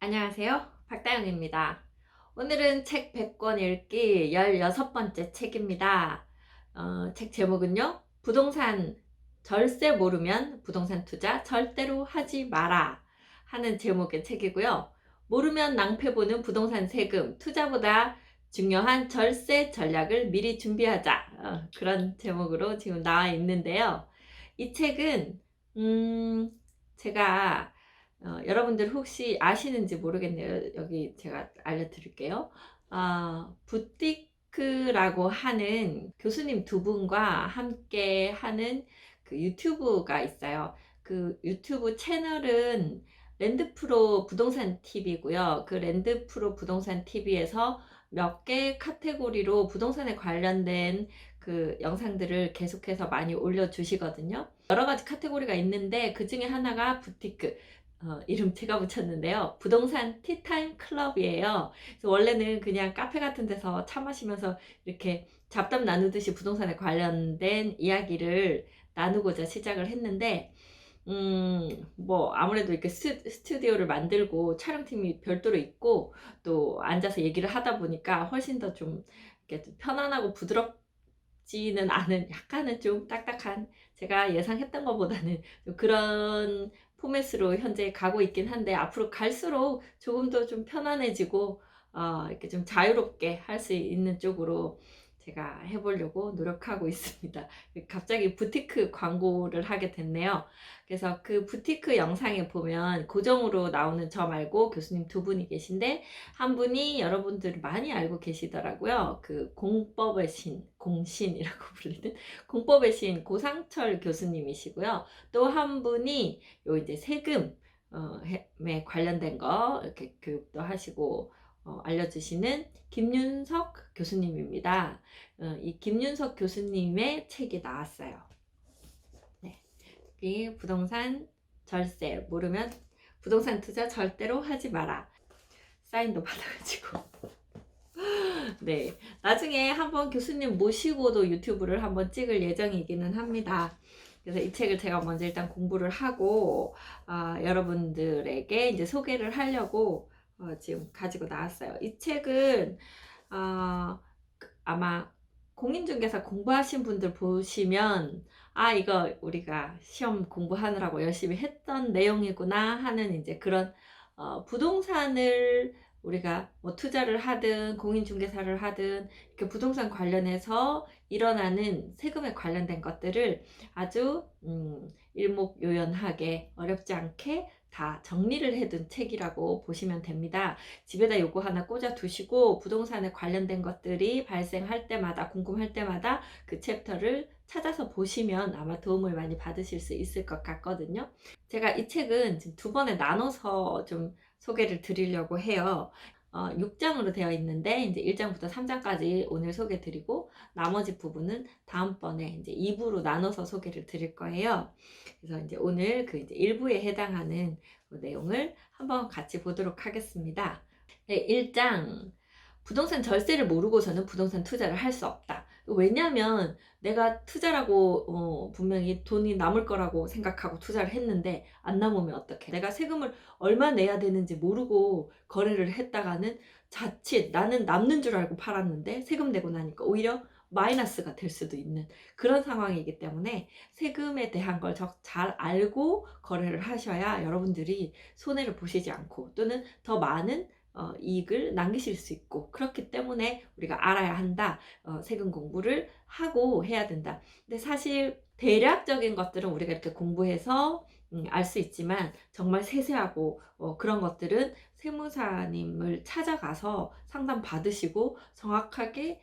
안녕하세요. 박다영입니다. 오늘은 책 100권 읽기 16번째 책입니다. 책 제목은요. 부동산 절세 모르면 부동산 투자 절대로 하지 마라 하는 제목의 책이고요. 모르면 낭패 보는 부동산 세금, 투자보다 중요한 절세 전략을 미리 준비하자. 그런 제목으로 지금 나와 있는데요. 이 책은 제가 여러분들 혹시 아시는지 모르겠네요. 여기 제가 알려드릴게요. 부티크라고 하는 교수님 두 분과 함께 하는 그 유튜브가 있어요. 그 유튜브 채널은 랜드프로 부동산 TV고요. 그 랜드프로 부동산 TV에서 몇 개 카테고리로 부동산에 관련된 그 영상들을 계속해서 많이 올려주시거든요. 여러 가지 카테고리가 있는데 그 중에 하나가 부티크. 이름 제가 붙였는데요. 부동산 티타임 클럽이에요. 그래서 원래는 그냥 카페 같은 데서 차 마시면서 이렇게 잡담 나누듯이 부동산에 관련된 이야기를 나누고자 시작을 했는데, 뭐, 아무래도 이렇게 스튜디오를 만들고 촬영팀이 별도로 있고, 또 앉아서 얘기를 하다 보니까 훨씬 더 좀 이렇게 좀 편안하고 부드럽지는 않은 약간은 좀 딱딱한 제가 예상했던 것보다는 좀 그런 포맷으로 현재 가고 있긴 한데 앞으로 갈수록 조금 더 좀 편안해지고 이렇게 좀 자유롭게 할 수 있는 쪽으로 제가 해보려고 노력하고 있습니다. 갑자기 부티크 광고를 하게 됐네요. 그래서 그 부티크 영상에 보면 고정으로 나오는 저 말고 교수님 두 분이 계신데 한 분이 여러분들 많이 알고 계시더라고요. 그 공법의 신, 공신이라고 불리는 공법의 신 고상철 교수님이시고요. 또 한 분이 요 이제 세금에 관련된 거 이렇게 교육도 하시고 알려주시는 김윤석 교수님입니다. 이 김윤석 교수님의 책이 나왔어요. 네. 이 부동산 절세 모르면 부동산 투자 절대로 하지 마라. 사인도 받아가지고. 네. 나중에 한번 교수님 모시고도 유튜브를 한번 찍을 예정이기는 합니다. 그래서 이 책을 제가 먼저 일단 공부를 하고, 여러분들에게 이제 소개를 하려고 지금 가지고 나왔어요. 이 책은, 아마 공인중개사 공부하신 분들 보시면, 이거 우리가 시험 공부하느라고 열심히 했던 내용이구나 하는 이제 그런, 부동산을 우리가 뭐 투자를 하든 공인중개사를 하든 이렇게 부동산 관련해서 일어나는 세금에 관련된 것들을 아주 일목요연하게 어렵지 않게 다 정리를 해둔 책이라고 보시면 됩니다. 집에다 요거 하나 꽂아 두시고 부동산에 관련된 것들이 발생할 때마다 궁금할 때마다 그 챕터를 찾아서 보시면 아마 도움을 많이 받으실 수 있을 것 같거든요. 제가 이 책은 지금 두 번에 나눠서 좀 소개를 드리려고 해요. 6장으로 되어 있는데 이제 1장부터 3장까지 오늘 소개 드리고 나머지 부분은 다음번에 이제 2부로 나눠서 소개를 드릴 거예요. 그래서 이제 오늘 그 이제 1부에 해당하는 그 내용을 한번 같이 보도록 하겠습니다. 네, 1장. 부동산 절세를 모르고서는 부동산 투자를 할 수 없다. 왜냐하면 내가 투자라고 분명히 돈이 남을 거라고 생각하고 투자를 했는데 안 남으면 어떡해. 내가 세금을 얼마 내야 되는지 모르고 거래를 했다가는 자칫 나는 남는 줄 알고 팔았는데 세금 내고 나니까 오히려 마이너스가 될 수도 있는 그런 상황이기 때문에 세금에 대한 걸 잘 알고 거래를 하셔야 여러분들이 손해를 보시지 않고 또는 더 많은 이익을 남기실 수 있고 그렇기 때문에 우리가 알아야 한다. 세금 공부를 하고 해야 된다. 근데 사실 대략적인 것들은 우리가 이렇게 공부해서 알 수 있지만 정말 세세하고 그런 것들은 세무사님을 찾아가서 상담 받으시고 정확하게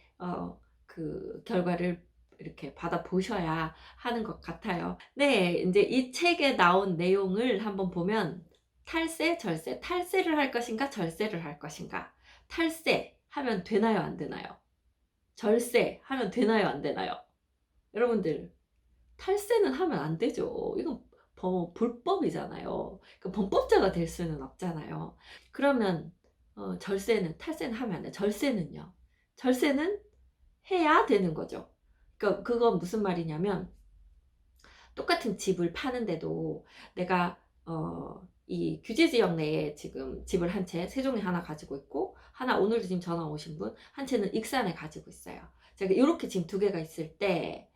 그 결과를 이렇게 받아 보셔야 하는 것 같아요. 네, 이제 이 책에 나온 내용을 한번 보면 탈세, 절세, 탈세를 할 것인가, 절세를 할 것인가. 탈세 하면 되나요, 안 되나요? 절세 하면 되나요, 안 되나요? 여러분들, 탈세는 하면 안 되죠. 이건 불법이잖아요. 그러니까 범법자가 될 수는 없잖아요. 그러면 절세는, 탈세는 하면 안 돼. 절세는요. 절세는 해야 되는 거죠. 그러니까 그건 무슨 말이냐면 똑같은 집을 파는데도 내가 이 규제 지역 내에 지금 집을 한 채, 세종에 하나 가지고 있고, 하나 오늘도 지금 전화 오신 분, 한 채는 익산에 가지고 있어요. 제가 이렇게 지금 두 개가 있을 때,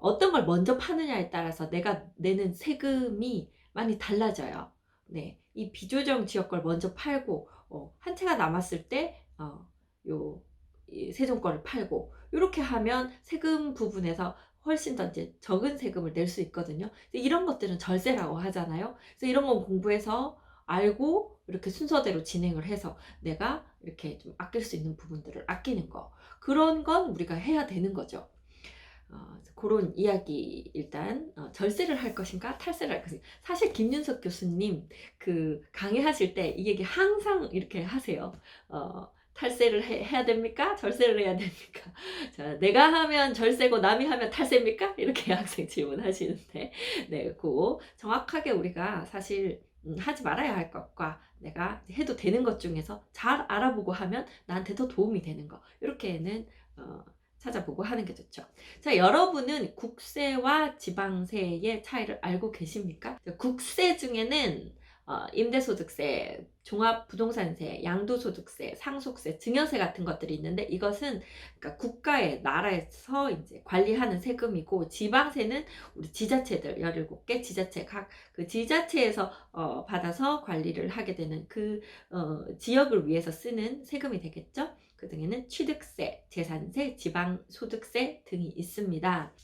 어떤 걸 먼저 파느냐에 따라서 내가 내는 세금이 많이 달라져요. 네. 이 비조정 지역 걸 먼저 팔고, 한 채가 남았을 때, 이 세종 거를 팔고, 이렇게 하면 세금 부분에서 훨씬 더 이제 적은 세금을 낼 수 있거든요. 이런 것들은 절세라고 하잖아요. 그래서 이런 건 공부해서 알고 이렇게 순서대로 진행을 해서 내가 이렇게 좀 아낄 수 있는 부분들을 아끼는 거. 그런 건 우리가 해야 되는 거죠. 그런 이야기 일단 절세를 할 것인가 탈세를 할 것인가. 사실 김윤석 교수님 그 강의하실 때 이 얘기 항상 이렇게 하세요. 탈세를 해야 됩니까? 절세를 해야 됩니까? 자, 내가 하면 절세고 남이 하면 탈세입니까? 이렇게 학생 질문하시는데, 네, 그 정확하게 우리가 사실 하지 말아야 할 것과 내가 해도 되는 것 중에서 잘 알아보고 하면 나한테 더 도움이 되는 거, 이렇게는 찾아보고 하는 게 좋죠. 자, 여러분은 국세와 지방세의 차이를 알고 계십니까? 국세 중에는 임대소득세, 종합부동산세, 양도소득세, 상속세, 증여세 같은 것들이 있는데, 이것은 그러니까 국가의 나라에서 이제 관리하는 세금이고, 지방세는 우리 지자체들 17개 지자체 각 그 지자체에서 받아서 관리를 하게 되는 그 지역을 위해서 쓰는 세금이 되겠죠. 그 등에는 취득세, 재산세, 지방소득세 등이 있습니다.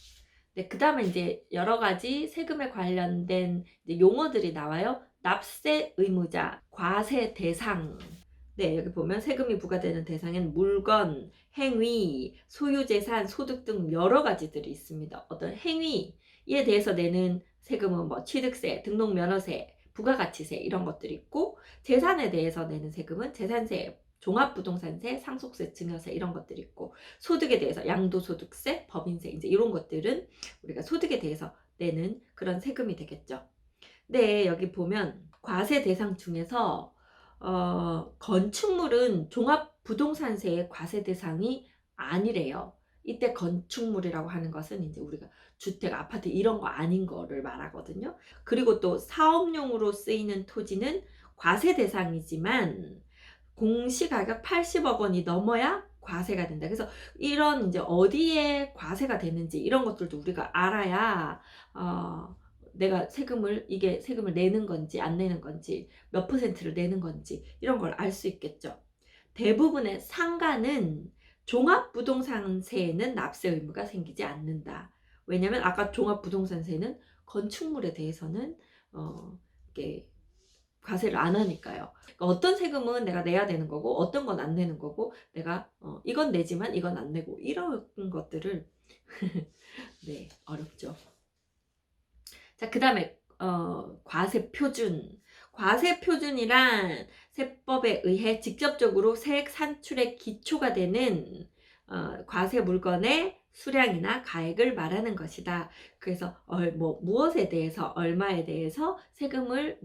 네, 그 다음에 이제 여러 가지 세금에 관련된 용어들이 나와요. 납세 의무자, 과세 대상. 네, 여기 보면 세금이 부과되는 대상엔 물건, 행위, 소유재산, 소득 등 여러 가지들이 있습니다. 어떤 행위에 대해서 내는 세금은 뭐 취득세, 등록면허세, 부가가치세 이런 것들이 있고, 재산에 대해서 내는 세금은 재산세, 종합부동산세, 상속세, 증여세 이런 것들이 있고, 소득에 대해서 양도소득세, 법인세 이제 이런 것들은 우리가 소득에 대해서 내는 그런 세금이 되겠죠. 네, 여기 보면 과세 대상 중에서 건축물은 종합부동산세의 과세 대상이 아니래요. 이때 건축물이라고 하는 것은 이제 우리가 주택, 아파트 이런 거 아닌 거를 말하거든요. 그리고 또 사업용으로 쓰이는 토지는 과세 대상이지만 공시가격 80억 원이 넘어야 과세가 된다. 그래서 이런 이제 어디에 과세가 되는지 이런 것들도 우리가 알아야 내가 이게 세금을 내는 건지 안 내는 건지 몇 퍼센트를 내는 건지 이런 걸 알 수 있겠죠. 대부분의 상가는 종합부동산세에는 납세 의무가 생기지 않는다. 왜냐하면 아까 종합부동산세는 건축물에 대해서는 이게 과세를 안 하니까요. 그러니까 어떤 세금은 내가 내야 되는 거고 어떤 건 안 내는 거고 내가 이건 내지만 이건 안 내고 이런 것들을 네, 어렵죠. 자, 그 다음에 과세 표준. 과세 표준이란 세법에 의해 직접적으로 세액 산출의 기초가 되는 과세 물건의 수량이나 가액을 말하는 것이다. 그래서 무엇에 대해서 얼마에 대해서 세금을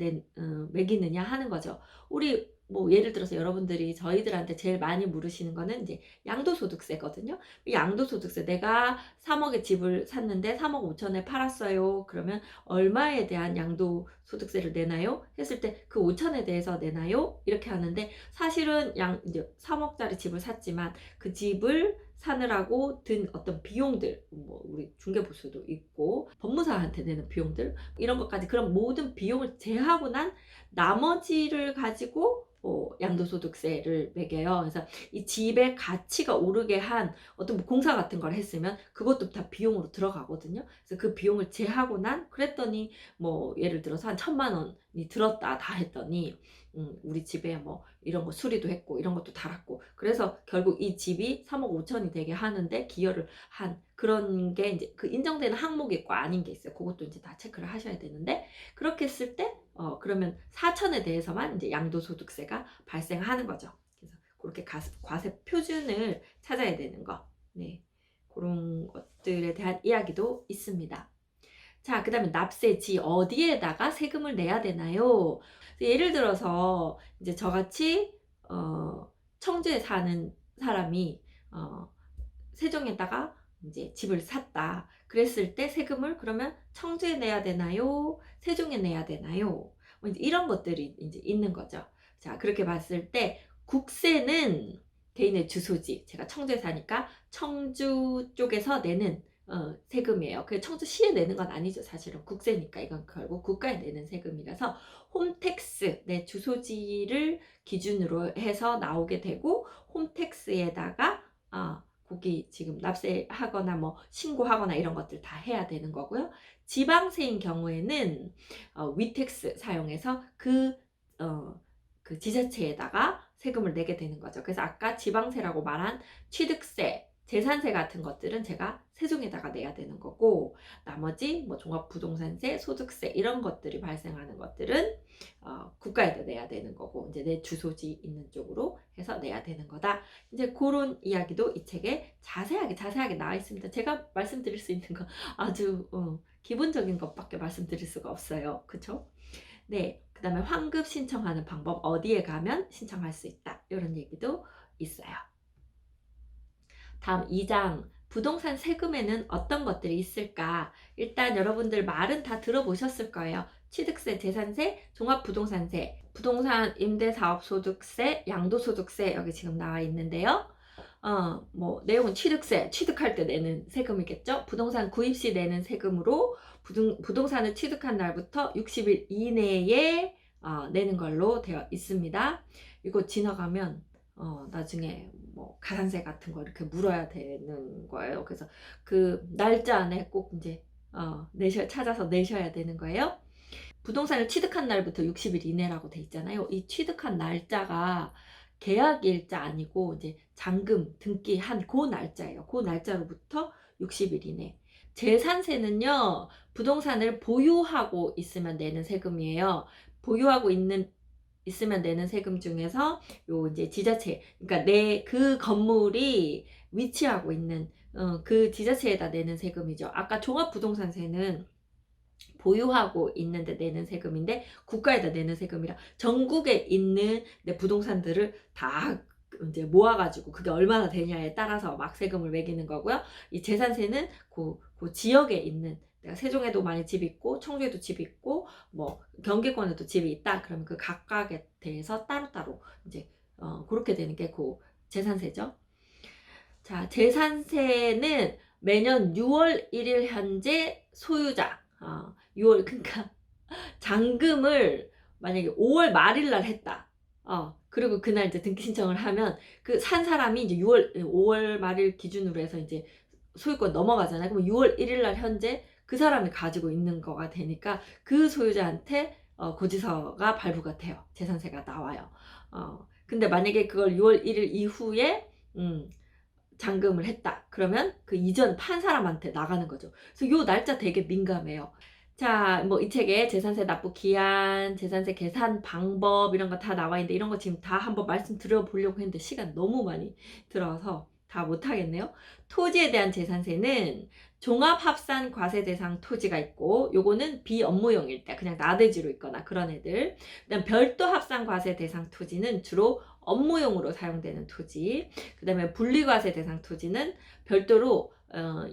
매기느냐 하는 거죠. 우리 뭐 예를 들어서 여러분들이 저희들한테 제일 많이 물으시는 거는 이제 양도소득세거든요. 양도소득세, 내가 3억에 집을 샀는데 3억 5천에 팔았어요. 그러면 얼마에 대한 양도소득세를 내나요? 했을 때 그 5천에 대해서 내나요? 이렇게 하는데, 사실은 이제 3억짜리 집을 샀지만 그 집을 사느라고 든 어떤 비용들, 뭐 우리 중개보수도 있고 법무사한테 내는 비용들, 이런 것까지 그런 모든 비용을 제하고 난 나머지를 가지고 양도소득세를 매겨요. 그래서 이 집의 가치가 오르게 한 어떤 뭐 공사 같은 걸 했으면 그것도 다 비용으로 들어가거든요. 그래서 그 비용을 제하고 난, 그랬더니 뭐 예를 들어서 한 1,000만 원이 들었다 다 했더니 우리 집에 뭐 이런 거 수리도 했고 이런 것도 달았고, 그래서 결국 이 집이 3억 5천이 되게 하는데 기여를 한 그런 게 이제 그 인정되는 항목이 있고 아닌 게 있어요. 그것도 이제 다 체크를 하셔야 되는데, 그렇게 했을 때 그러면 4천에 대해서만 이제 양도소득세가 발생하는 거죠. 그래서 그렇게 과세 표준을 찾아야 되는 거. 네. 그런 것들에 대한 이야기도 있습니다. 자, 그 다음에 납세지, 어디에다가 세금을 내야 되나요? 예를 들어서 이제 저같이 청주에 사는 사람이 세종에다가 이제 집을 샀다. 그랬을 때 세금을 그러면 청주에 내야 되나요? 세종에 내야 되나요? 이제 이런 것들이 이제 있는 거죠. 자, 그렇게 봤을 때 국세는 개인의 주소지, 제가 청주에 사니까 청주 쪽에서 내는 세금이에요. 그 청주시에 내는 건 아니죠. 사실은 국세니까 이건 결국 국가에 내는 세금이라서 홈택스, 내 주소지를 기준으로 해서 나오게 되고, 홈택스에다가 거기 지금 납세하거나 뭐 신고하거나 이런 것들 다 해야 되는 거고요. 지방세인 경우에는 위택스 사용해서 그 지자체에다가 세금을 내게 되는 거죠. 그래서 아까 지방세라고 말한 취득세, 재산세 같은 것들은 제가 세종에다가 내야 되는 거고, 나머지 뭐 종합부동산세, 소득세 이런 것들이 발생하는 것들은 국가에다 내야 되는 거고, 이제 내 주소지 있는 쪽으로 해서 내야 되는 거다. 이제 그런 이야기도 이 책에 자세하게 나와 있습니다. 제가 말씀드릴 수 있는 건 아주 기본적인 것밖에 말씀드릴 수가 없어요. 그쵸? 네. 그 다음에 환급 신청하는 방법, 어디에 가면 신청할 수 있다, 이런 얘기도 있어요. 다음 2장, 부동산 세금에는 어떤 것들이 있을까? 일단 여러분들 말은 다 들어보셨을 거예요. 취득세, 재산세, 종합부동산세, 부동산 임대사업소득세, 양도소득세, 여기 지금 나와 있는데요. 뭐 내용은 취득할 때 내는 세금이겠죠. 부동산 구입 시 내는 세금으로 부동산을 취득한 날부터 60일 이내에 내는 걸로 되어 있습니다. 이거 지나가면 나중에 뭐 가산세 같은 거 이렇게 물어야 되는 거예요. 그래서 그 날짜 안에 꼭 이제 찾아서 내셔야 되는 거예요. 부동산을 취득한 날부터 60일 이내라고 돼 있잖아요. 이 취득한 날짜가 계약일자 아니고 이제 잔금 등기한 그 날짜예요. 그 날짜로부터 60일 이내. 재산세는요, 부동산을 보유하고 있으면 내는 세금이에요. 보유하고 있으면 내는 세금 중에서 요 이제 지자체, 그러니까 내 그 건물이 위치하고 있는 그 지자체에다 내는 세금이죠. 아까 종합부동산세는 보유하고 있는데 내는 세금인데 국가에다 내는 세금이라 전국에 있는 내 부동산들을 다 이제 모아가지고 그게 얼마나 되냐에 따라서 막 세금을 매기는 거고요. 이 재산세는 그 지역에 있는, 내가 세종에도 많이 집이 있고 청주에도 집이 있고 뭐 경기권에도 집이 있다 그러면 그 각각에 대해서 따로따로 이제 그렇게 되는 게 그 재산세죠. 자, 재산세는 매년 6월 1일 현재 소유자 6월, 그러니까 잔금을 만약에 5월 말일 날 했다. 그리고 그날 이제 등기 신청을 하면 그 산 사람이 이제 5월 말일 기준으로 해서 이제 소유권 넘어가잖아요. 그럼 6월 1일 날 현재 그 사람이 가지고 있는 거가 되니까 그 소유자한테 고지서가 발부가 돼요. 재산세가 나와요. 근데 만약에 그걸 6월 1일 이후에 잔금을 했다. 그러면 그 이전 판 사람한테 나가는 거죠. 그래서 요 날짜 되게 민감해요. 자, 뭐 이 책에 재산세 납부 기한, 재산세 계산 방법 이런 거 다 나와 있는데 이런 거 지금 다 한번 말씀드려 보려고 했는데 시간 너무 많이 들어서 다 못하겠네요. 토지에 대한 재산세는 종합합산 과세 대상 토지가 있고, 요거는 비업무용일 때 그냥 나대지로 있거나 그런 애들. 그다음 별도 합산 과세 대상 토지는 주로 업무용으로 사용되는 토지. 그다음에 분리과세 대상 토지는 별도로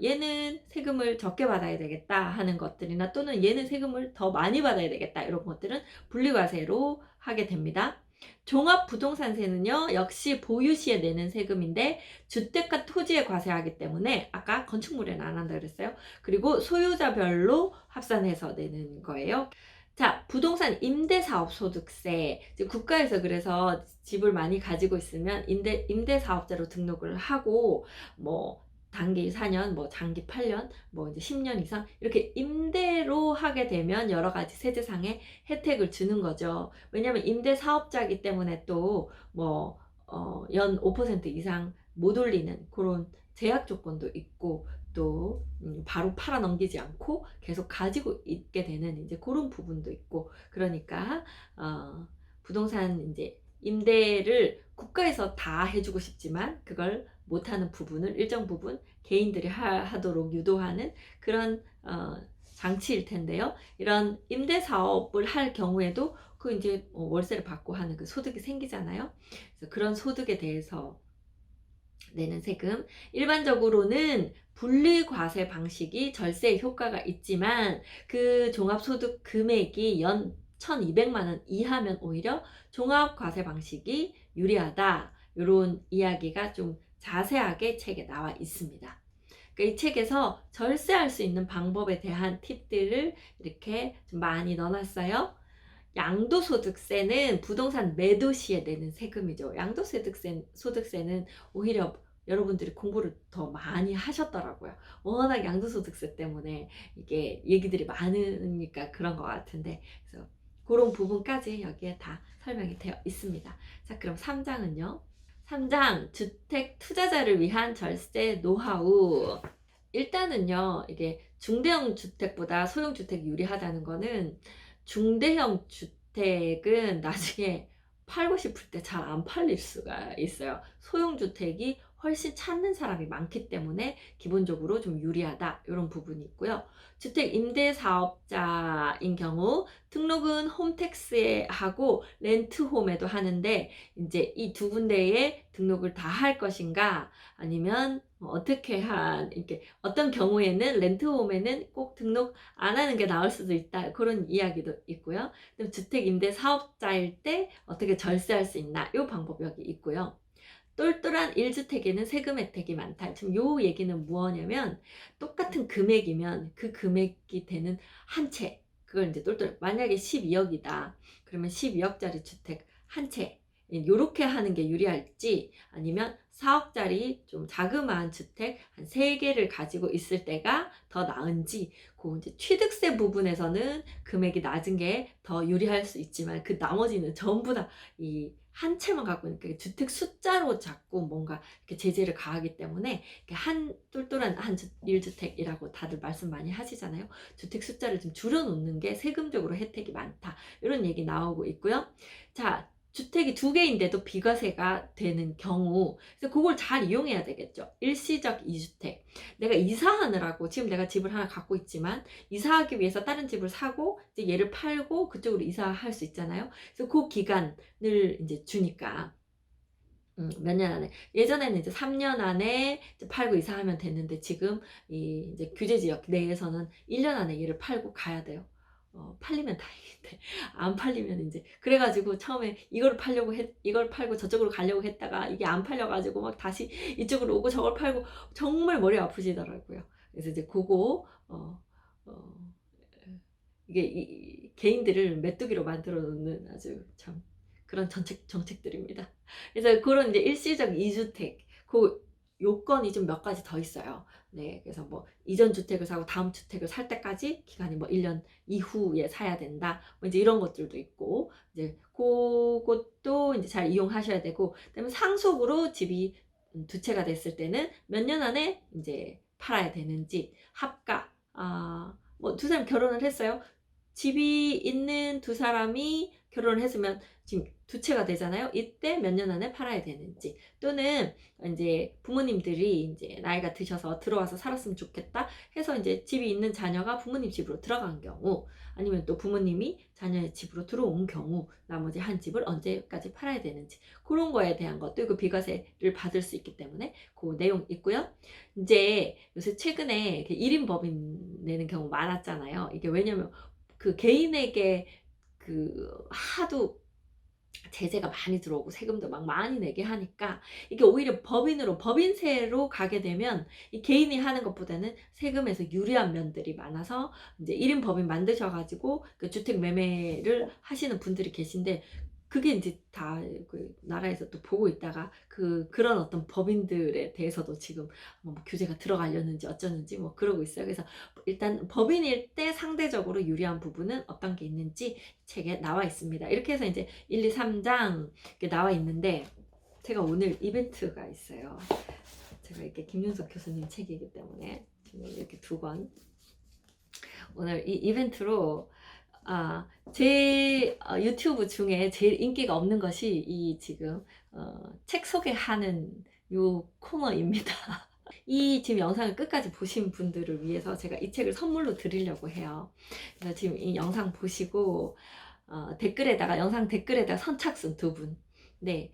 얘는 세금을 적게 받아야 되겠다 하는 것들이나, 또는 얘는 세금을 더 많이 받아야 되겠다 이런 것들은 분리과세로 하게 됩니다. 종합부동산세는요, 역시 보유시에 내는 세금인데 주택과 토지에 과세하기 때문에 아까 건축물에는 안 한다 그랬어요. 그리고 소유자별로 합산해서 내는 거예요. 자, 부동산 임대사업소득세. 국가에서 그래서 집을 많이 가지고 있으면 임대사업자로 등록을 하고, 뭐 단기 4년, 뭐 장기 8년, 뭐 이제 10년 이상 이렇게 임대로 하게 되면 여러 가지 세제상의 혜택을 주는 거죠. 왜냐면 임대 사업자이기 때문에 또 뭐 연 5% 이상 못 올리는 그런 제약 조건도 있고, 또 바로 팔아 넘기지 않고 계속 가지고 있게 되는 이제 그런 부분도 있고, 그러니까 부동산 이제 임대를 국가에서 다 해주고 싶지만 그걸 못하는 부분을 일정 부분 개인들이 하도록 유도하는 그런 장치일 텐데요. 이런 임대 사업을 할 경우에도 그 이제 월세를 받고 하는 그 소득이 생기잖아요. 그래서 그런 소득에 대해서 내는 세금, 일반적으로는 분리과세 방식이 절세 효과가 있지만 그 종합소득 금액이 연 1200만 원 이하면 오히려 종합과세 방식이 유리하다. 이런 이야기가 좀 자세하게 책에 나와 있습니다. 그러니까 이 책에서 절세할 수 있는 방법에 대한 팁들을 이렇게 좀 많이 넣어놨어요. 양도소득세는 부동산 매도 시에 내는 세금이죠. 양도소득세는 오히려 여러분들이 공부를 더 많이 하셨더라고요. 워낙 양도소득세 때문에 이게 얘기들이 많으니까 그런 것 같은데, 그래서 그런 부분까지 여기에 다 설명이 되어 있습니다. 자, 그럼 3장은요. 3장 주택 투자자를 위한 절세 노하우. 일단은요, 이게 중대형 주택보다 소형 주택이 유리하다는 거는, 중대형 주택은 나중에 팔고 싶을 때 잘 안 팔릴 수가 있어요. 소형 주택이 훨씬 찾는 사람이 많기 때문에 기본적으로 좀 유리하다, 이런 부분이 있고요. 주택 임대 사업자인 경우 등록은 홈택스에 하고 렌트홈에도 하는데, 이제 이 두 군데에 등록을 다 할 것인가, 아니면 어떻게 이렇게 어떤 경우에는 렌트홈에는 꼭 등록 안 하는 게 나을 수도 있다, 그런 이야기도 있고요. 그럼 주택 임대 사업자일 때 어떻게 절세할 수 있나, 이 방법 여기 있고요. 똘똘한 1주택에는 세금 혜택이 많다. 지금 요 얘기는 뭐냐면, 똑같은 금액이면 그 금액이 되는 한 채, 그걸 이제 만약에 12억이다. 그러면 12억짜리 주택 한 채, 요렇게 하는 게 유리할지, 아니면 4억짜리 좀 자그마한 주택 한 3개를 가지고 있을 때가 더 나은지, 그 이제 취득세 부분에서는 금액이 낮은 게 더 유리할 수 있지만, 그 나머지는 전부 다 이 한 채만 갖고 있으니까 주택 숫자로 자꾸 뭔가 이렇게 제재를 가하기 때문에, 한 똘똘한 1주택이라고 다들 말씀 많이 하시잖아요. 주택 숫자를 좀 줄여놓는 게 세금적으로 혜택이 많다, 이런 얘기 나오고 있고요. 자, 주택이 2개인데도 비과세가 되는 경우, 그래서 그걸 잘 이용해야 되겠죠. 일시적 2주택. 내가 이사하느라고, 지금 내가 집을 하나 갖고 있지만 이사하기 위해서 다른 집을 사고 이제 얘를 팔고 그쪽으로 이사할 수 있잖아요. 그래서 그 기간을 이제 주니까 몇 년 안에, 예전에는 이제 3년 안에 이제 팔고 이사하면 됐는데, 지금 이 이제 규제 지역 내에서는 1년 안에 얘를 팔고 가야 돼요. 팔리면 다행인데 안 팔리면 이제, 그래가지고 처음에 이걸 팔고 저쪽으로 가려고 했다가 이게 안 팔려가지고 막 다시 이쪽으로 오고 저걸 팔고 정말 머리 아프시더라고요. 그래서 이제 그거 이게 개인들을 메뚜기로 만들어 놓는 아주 참 그런 정책들입니다. 그래서 그런 이제 일시적 2주택, 그 요건이 좀 몇 가지 더 있어요. 네, 그래서 뭐 이전 주택을 사고 다음 주택을 살 때까지 기간이 뭐 1년 이후에 사야 된다, 뭐 이제 이런 것들도 있고, 이제 그것도 이제 잘 이용하셔야 되고, 그다음에 상속으로 집이 2채가 됐을 때는 몇 년 안에 이제 팔아야 되는지, 합가, 뭐 2사람 결혼을 했어요. 집이 있는 2사람이 결혼을 했으면 지금 2채가 되잖아요. 이때 몇 년 안에 팔아야 되는지, 또는 이제 부모님들이 이제 나이가 드셔서 들어와서 살았으면 좋겠다 해서 이제 집이 있는 자녀가 부모님 집으로 들어간 경우, 아니면 또 부모님이 자녀의 집으로 들어온 경우 나머지 한 집을 언제까지 팔아야 되는지, 그런 거에 대한 것도 그 비과세를 받을 수 있기 때문에 그 내용 있고요. 이제 요새 최근에 1인 법인 내는 경우 많았잖아요. 이게 왜냐면 그 개인에게 하도 제재가 많이 들어오고 세금도 막 많이 내게 하니까, 이게 오히려 법인세로 가게 되면 이 개인이 하는 것보다는 세금에서 유리한 면들이 많아서, 이제 1인 법인 만드셔가지고 그 주택 매매를 하시는 분들이 계신데, 그게 이제 다 그 나라에서 또 보고 있다가 그런 어떤 법인들에 대해서도 지금 뭐 규제가 들어가려는지 어쩌는지 뭐 그러고 있어요. 그래서 일단 법인일 때 상대적으로 유리한 부분은 어떤 게 있는지 책에 나와 있습니다. 이렇게 해서 이제 1, 2, 3장 이렇게 나와 있는데, 제가 오늘 이벤트가 있어요. 제가 이렇게 김윤석 교수님 책이기 때문에 지금 이렇게 2권, 오늘 이 이벤트로 제 유튜브 중에 제일 인기가 없는 것이 이 지금 책 소개하는 요 코너입니다. 이 지금 영상을 끝까지 보신 분들을 위해서 제가 이 책을 선물로 드리려고 해요. 그래서 지금 이 영상 보시고 영상 댓글에다가 선착순 2분, 네,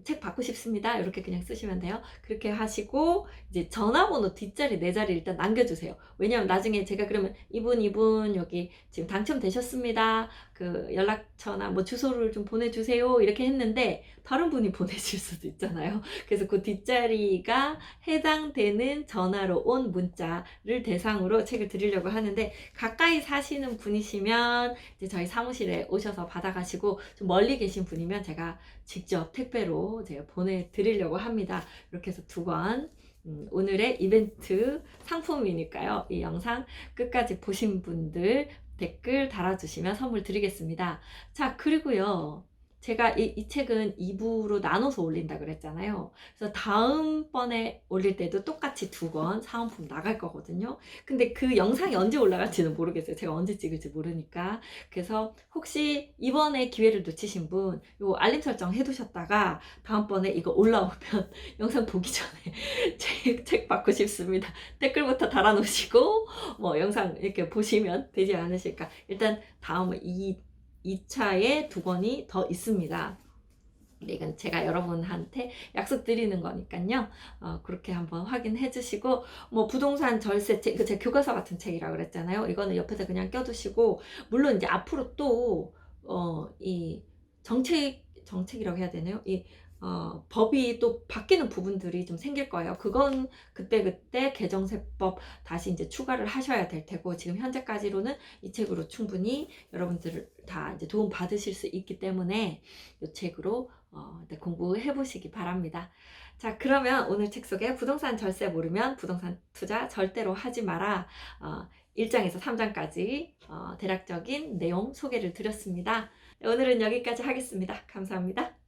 책 받고 싶습니다. 이렇게 그냥 쓰시면 돼요. 그렇게 하시고 이제 전화번호 뒷자리 네 자리 일단 남겨주세요. 왜냐하면 나중에 제가 그러면 이분 여기 지금 당첨되셨습니다. 그 연락처나 뭐 주소를 좀 보내주세요. 이렇게 했는데 다른 분이 보내실 수도 있잖아요. 그래서 그 뒷자리가 해당되는 전화로 온 문자를 대상으로 책을 드리려고 하는데, 가까이 사시는 분이시면 이제 저희 사무실에 오셔서 받아가시고, 좀 멀리 계신 분이면 제가 직접 택배로 제가 보내드리려고 합니다. 이렇게 해서 2권, 오늘의 이벤트 상품이니까요. 이 영상 끝까지 보신 분들 댓글 달아주시면 선물 드리겠습니다. 자, 그리고요. 제가 이 책은 2부로 나눠서 올린다 그랬잖아요. 그래서 다음번에 올릴 때도 똑같이 2권 사은품 나갈 거거든요. 근데 그 영상이 언제 올라갈지는 모르겠어요. 제가 언제 찍을지 모르니까. 그래서 혹시 이번에 기회를 놓치신 분, 요 알림 설정 해두셨다가 다음번에 이거 올라오면 영상 보기 전에 책 받고 싶습니다. 댓글부터 달아놓으시고 뭐 영상 이렇게 보시면 되지 않으실까. 일단 다음은 2차에 2권이 더 있습니다. 이건 제가 여러분한테 약속드리는 거니까요. 그렇게 한번 확인해 주시고, 뭐 부동산 절세 책, 그 제 교과서 같은 책이라고 그랬잖아요. 이거는 옆에다 그냥 껴두시고, 물론 이제 앞으로 또 이 정책이라고 해야 되나요? 이 법이 또 바뀌는 부분들이 좀 생길 거예요. 그건 그때그때 개정세법 다시 이제 추가를 하셔야 될 테고, 지금 현재까지로는 이 책으로 충분히 여러분들 다 이제 도움 받으실 수 있기 때문에 이 책으로 공부해 보시기 바랍니다. 자, 그러면 오늘 책 속에 부동산 절세 모르면 부동산 투자 절대로 하지 마라. 1장에서 3장까지 대략적인 내용 소개를 드렸습니다. 오늘은 여기까지 하겠습니다. 감사합니다.